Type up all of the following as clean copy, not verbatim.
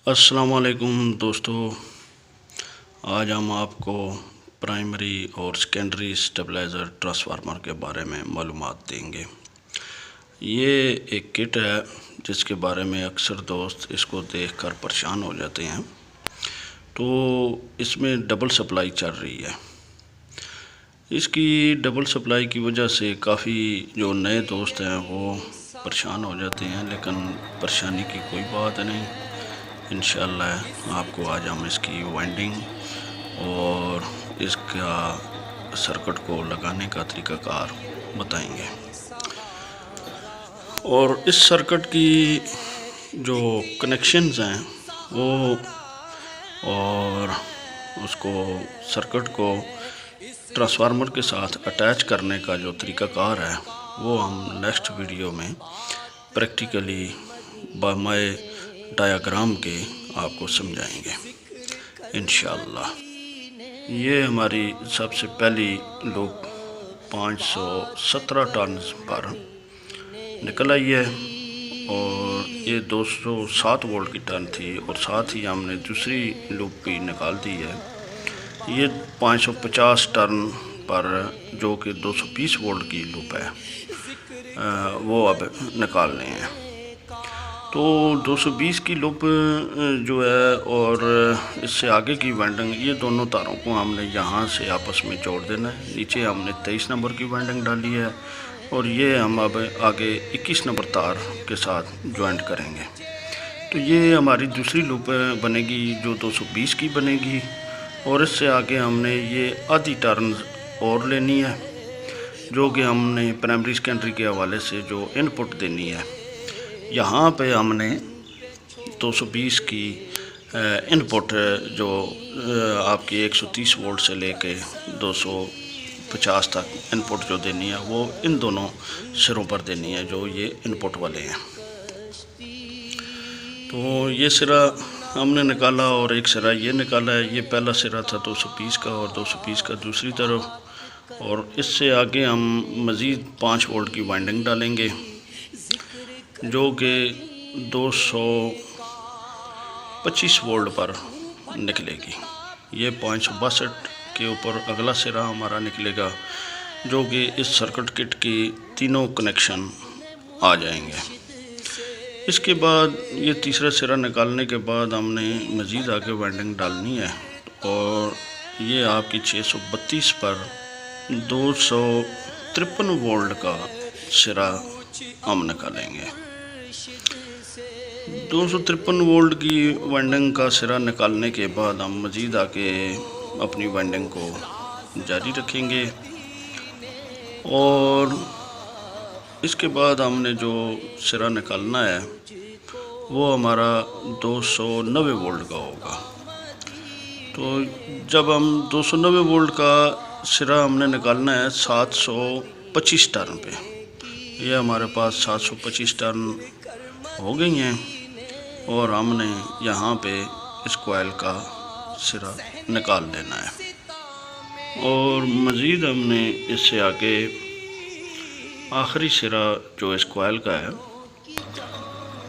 अस्सलाम वालेकुम दोस्तों, आज हम आपको प्राइमरी और सेकेंडरी स्टेबलाइज़र ट्रांसफार्मर के बारे में मालूमात देंगे। ये एक किट है जिसके बारे में अक्सर दोस्त इसको देखकर परेशान हो जाते हैं। तो इसमें डबल सप्लाई चल रही है। इसकी डबल सप्लाई की वजह से काफ़ी जो नए दोस्त हैं वो परेशान हो जाते हैं, लेकिन परेशानी की कोई बात नहीं। इंशाअल्लाह आपको आज हम इसकी वाइंडिंग और इसका सर्किट को लगाने का तरीक़ाकार बताएंगे। और इस सर्किट की जो कनेक्शंस हैं वो और उसको सर्किट को ट्रांसफार्मर के साथ अटैच करने का जो तरीक़ाकार है वो हम नेक्स्ट वीडियो में प्रैक्टिकली बाय डायग्राम के आपको समझाएंगे इंशाअल्लाह। ये हमारी सबसे पहली लूप 517 टन पर निकल आई है और ये 207 वोल्ट की टन थी, और साथ ही हमने दूसरी लूप भी निकाल दी है। ये 550 टन पर जो कि 220 वोल्ट की लूप है वो अब निकालने हैं। तो 220 की लूप जो है और इससे आगे की वाइंडिंग, ये दोनों तारों को हमने यहाँ से आपस में जोड़ देना है। नीचे हमने 23 नंबर की वाइंडिंग डाली है और ये हम अब आगे 21 नंबर तार के साथ ज्वाइंट करेंगे। तो ये हमारी दूसरी लूप बनेगी जो 220 की बनेगी, और इससे आगे हमने ये आधी टर्न और लेनी है जो कि हमने प्राइमरी सेकेंडरी के हवाले से जो इनपुट देनी है। यहाँ पे हमने 220 की इनपुट जो आपकी 130 वोल्ट से लेके 250 तक इनपुट जो देनी है वो इन दोनों सिरों पर देनी है जो ये इनपुट वाले हैं। तो ये सिरा हमने निकाला और एक सिरा ये निकाला है। ये पहला सिरा था 220 का और 220 का दूसरी तरफ, और इससे आगे हम मज़ीद 5 वोल्ट की वाइंडिंग डालेंगे जो कि 225 वोल्ट पर निकलेगी। ये 562 के ऊपर अगला सिरा हमारा निकलेगा जो कि इस सर्किट किट की तीनों कनेक्शन आ जाएंगे। इसके बाद ये तीसरा सिरा निकालने के बाद हमने मज़ीद आगे वाइंडिंग डालनी है, और ये आपकी 632 पर 253 वोल्ट का सिरा हम निकालेंगे। 253 वोल्ट की वाइंडिंग का सिरा निकालने के बाद हम मज़ीद आके अपनी वाइंडिंग को जारी रखेंगे, और इसके बाद हमने जो सिरा निकालना है वो हमारा 290 वोल्ट का होगा। तो जब हम 290 वोल्ट का सिरा हमने निकालना है 725 टर्न पे, ये हमारे पास 725 टर्न हो गई हैं, और हमने यहाँ पे इस कॉइल का सिरा निकाल लेना है। और मज़ीद हमने इससे आगे आखिरी सिरा जो इस कॉइल का है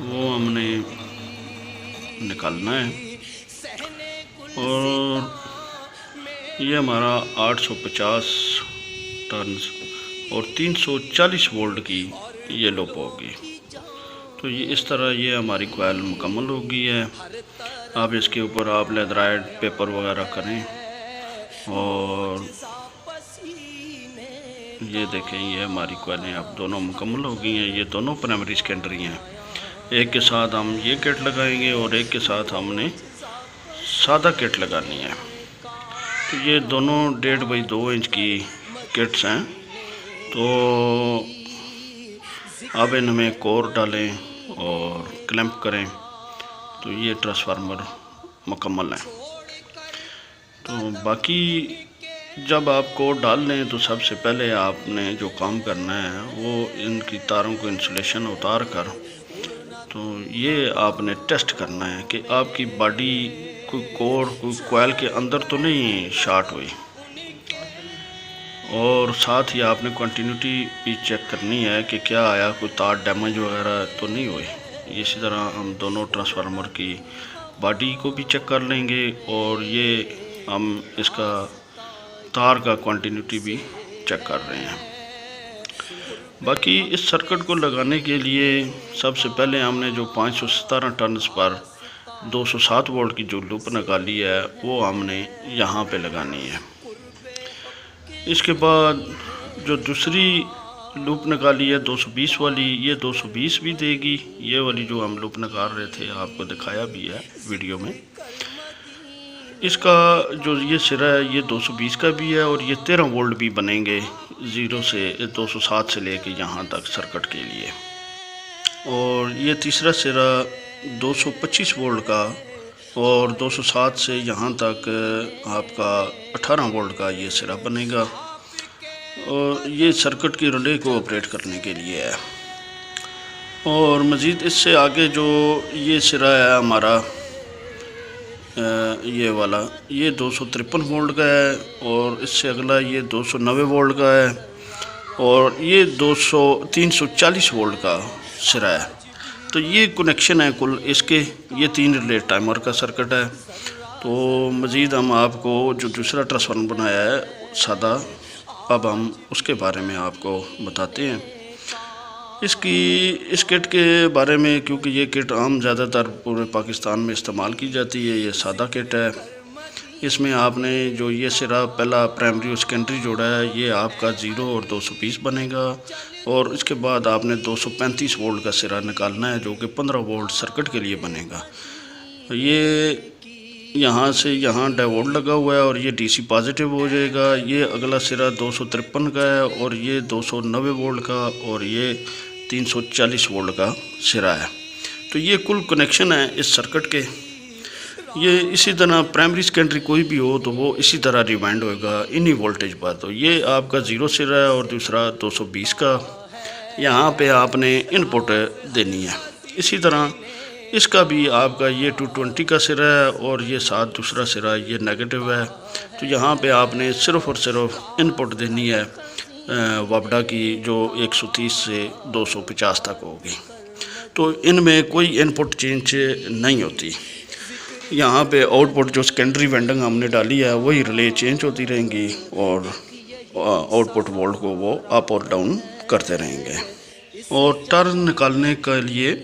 वो हमने निकालना है, और ये हमारा 850 टन और 340 वोल्ट की ये लूप होगी। तो ये इस तरह ये हमारी कॉइल मुकम्मल हो गई है। अब इसके ऊपर आप लेदराइड पेपर वगैरह करें, और ये देखें ये हमारी कॉइलें अब दोनों मुकम्मल हो गई हैं। ये दोनों प्राइमरी सेकेंडरी हैं। एक के साथ हम ये किट लगाएंगे और एक के साथ हमने सादा किट लगानी है। तो ये दोनों 1.5 बाई 2 इंच की किट्स हैं। तो अब इनमें कोर डालें और क्लैंप करें, तो ये ट्रांसफार्मर मुकम्मल है। तो बाकी जब आप कोर डाल लें तो सबसे पहले आपने जो काम करना है वो इनकी तारों को इंसुलेशन उतार कर, तो ये आपने टेस्ट करना है कि आपकी बॉडी कोई कोर कोई कॉइल के अंदर तो नहीं शॉर्ट हुई, और साथ ही आपने कंटिन्यूटी भी चेक करनी है कि क्या आया, कोई तार डैमेज वगैरह तो नहीं हुई। इसी तरह हम दोनों ट्रांसफार्मर की باڈی کو بھی چیک کر لیں گے اور یہ ہم اس کا تار کا کنٹینیوٹی بھی چیک کر رہے ہیں۔ باقی اس سرکٹ کو لگانے کے لیے سب سے پہلے ہم نے جو 517 ٹرنز پر 207 وولٹ کی جو لوپ نکالی ہے وہ ہم نے یہاں پہ لگانی ہے۔ اس کے بعد جو دوسری لوپ نکالی ہے 220 والی، یہ 220 بھی دے گی۔ یہ والی جو ہم لوپ نکال رہے تھے آپ کو دکھایا بھی ہے ویڈیو میں۔ اس کا جو یہ سرا ہے یہ 220 کا بھی ہے اور یہ 13 وولٹ بھی بنیں گے 0 سے 207 سے لے کے یہاں تک سرکٹ کے لیے۔ اور یہ تیسرا سرا 225 وولٹ کا اور 207 سے یہاں تک آپ کا 18 وولٹ کا یہ سرا بنے گا، اور یہ سرکٹ کی ریلے کو آپریٹ کرنے کے لیے ہے۔ اور مزید اس سے آگے جو یہ سرا ہے ہمارا یہ والا، یہ 253 وولٹ کا ہے، اور اس سے اگلا یہ 290 وولٹ کا ہے، اور یہ 340 وولٹ کا سرا ہے۔ تو یہ کنیکشن ہے کل اس کے، یہ 3 ریلے ٹائمر کا سرکٹ ہے۔ تو مزید ہم آپ کو جو دوسرا ٹرانسفارمر بنایا ہے سادہ، اب ہم اس کے بارے میں آپ کو بتاتے ہیں۔ اس کٹ کے بارے میں، کیونکہ یہ کٹ عام زیادہ تر پورے پاکستان میں استعمال کی جاتی ہے، یہ سادہ کٹ ہے۔ اس میں آپ نے جو یہ سرا پہلا پرائمری اور سیکنڈری جوڑا ہے یہ آپ کا 0 اور 220 بنے گا، اور اس کے بعد آپ نے 235 وولٹ کا سرا نکالنا ہے جو کہ 15 وولٹ سرکٹ کے لیے بنے گا۔ یہ یہاں سے یہاں ڈائیوڈ لگا ہوا ہے اور یہ ڈی سی پازیٹیو ہو جائے گا۔ یہ اگلا سرا 253 کا ہے اور یہ 290 وولٹ کا اور یہ 340 وولٹ کا سرا ہے۔ تو یہ کل کنیکشن ہے اس سرکٹ کے۔ یہ اسی طرح پرائمری سیکنڈری کوئی بھی ہو تو وہ اسی طرح ریوائنڈ ہوئے گا انہی وولٹیج پر۔ تو یہ آپ کا 0 سرا ہے اور دوسرا 220 کا، یہاں پہ آپ نے ان پٹ دینی ہے۔ اسی طرح اس کا بھی آپ کا یہ 220 کا سرا ہے اور یہ ساتھ دوسرا سرا یہ نیگیٹو ہے۔ تو یہاں پہ آپ نے صرف اور صرف ان پٹ دینی ہے وابڈا کی، جو 130 سے 250 تک ہوگی۔ تو ان میں کوئی ان پٹ چینج نہیں ہوتی۔ یہاں پہ آؤٹ پٹ جو سیکنڈری وینڈنگ ہم نے ڈالی ہے وہی ریلے چینج ہوتی رہیں گی، اور آؤٹ پٹ وولٹ کو وہ اپ اور ڈاؤن کرتے رہیں گے۔ اور ٹرن نکالنے کے لیے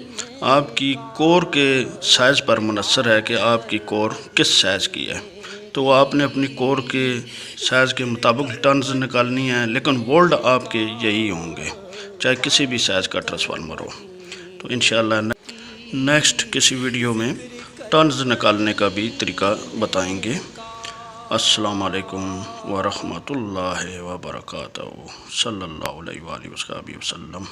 آپ کی کور کے سائز پر منحصر ہے کہ آپ کی کور کس سائز کی ہے۔ تو آپ نے اپنی کور کے سائز کے مطابق ٹرنز نکالنی ہے، لیکن وولٹ آپ کے یہی ہوں گے چاہے کسی بھی سائز کا ٹرانسفارمر ہو۔ تو انشاءاللہ نیکسٹ کسی ویڈیو میں ٹرنز نکالنے کا بھی طریقہ بتائیں گے۔ السلام علیکم ورحمۃ اللہ وبرکاتہ، صلی اللہ علیہ وآلہ وسلم۔